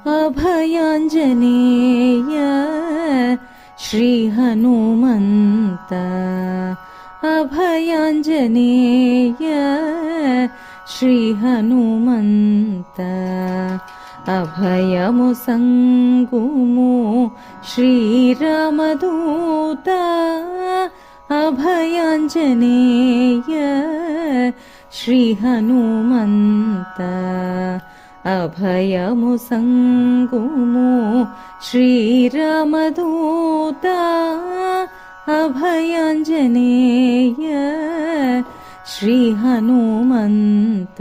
अभयाञ्जनेय श्रीहनुमन्त अभयाञ्जनेय श्रीहनुमन्त अभयमु संगुमु श्रीरामदूत अभयाञ्जनेय श्रीहनुमन्त अभयमु संगुमु श्रीरामदूत अभयाञ्जनेय श्रीहनुमन्त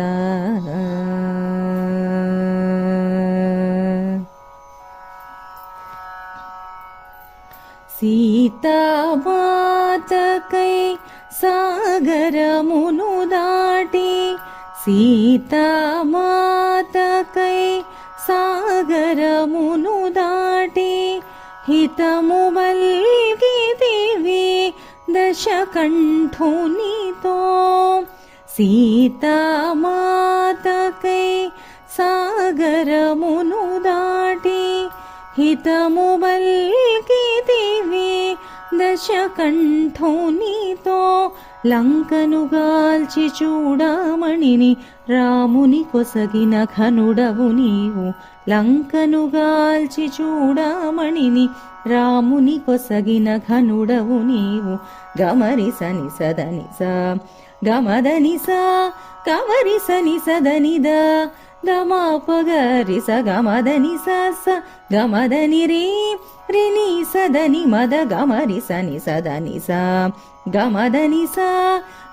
सीतामातकै सागरमुनु दाटि सीतामातकै सागरमुनु दाटि हितमु वल्गितिवि दशकण्ठुनितो सीतामातकै सागरमुनु दाटि हितमु वल्गितिवि दशकण्ठुनितो లంకను గాల్చి చూడామణిని రాముని కొసగిన ఘనుడవు నీవు లంకను గాల్చి చూడామణిని రాముని కొసగిన ఘనుడవు నీవు గమరి సని సదని స గమదని స గమరి సని సదని ద గమాపగరి స గమదని స స గమదని రే రిని సదని మద గమరి సని సదని స గమదని స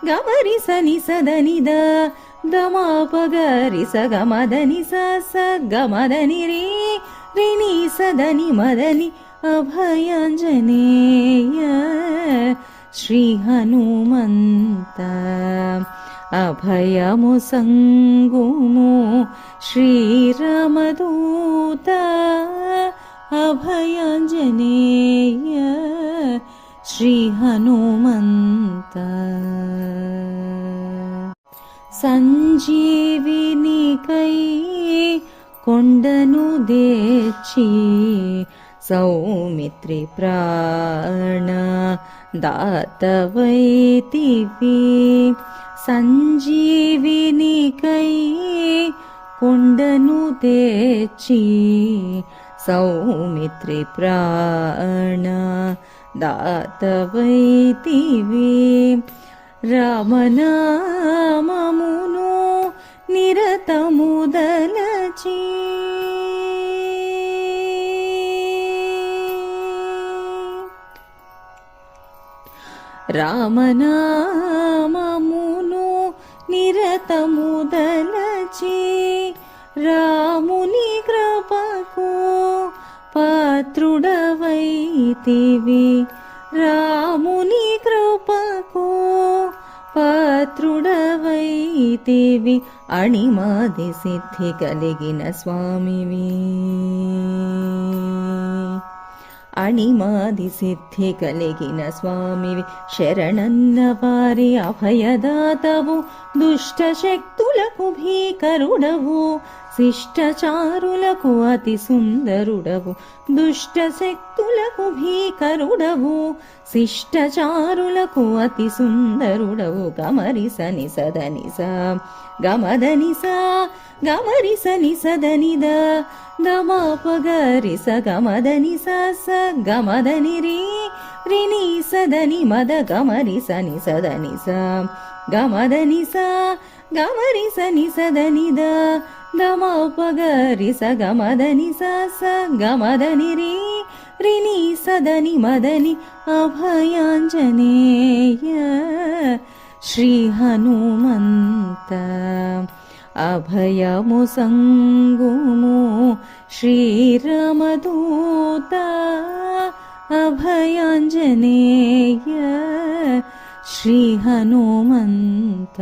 గమరి సని సదని ద గమాపగరి స గమదని స స గమదని రే రిని సదని మదని అభయాంజనేయ శ్రీ హనుమంత అభయము సంగుము శ్రీరామదూత అభయాంజనేయ శ్రీ హనుమంత సంజీవినికై కొండను దేచి సౌమిత్రి ప్రాణ దాతవైతివి సంజీవినికై కొండను తెచ్చి సౌమిత్రి ప్రాణ దాతవైతివి రామనామమును నిరతము దలచి రామనామమును నిరతము దలచి రాముని కృపకు పాత్రుడవైతివి రాముని కృపకు పాత్రుడవైతివి అణిమాది సిద్ధి కలిగిన స్వామివి అణిమాది సిద్ధి కలిగిన స్వామివి శరణన్న వారి అభయదాతవు దుష్ట శక్తులకు భీకరుడవు శిష్టచారులకు అతి సుందరుడవు దుష్ట శక్తులకు భీకరుడవు శిష్టచారులకు అతి సుందరుడవు గమరి సని సదని స గమదని స గమరి సని సదని ద గమాపగరి స గమదని స స గమదని రే రిని సదని మద గమరి సని సదని స గమదని స గమరి సని సదని ద గమాపగరి స గమదని స స గమదని రే రిని సదని మదని అభయాంజనేయ శ్రీ హనుమంత అభయము సంగుము శ్రీరామదూత అభయాంజనేయ శ్రీ హనుమంత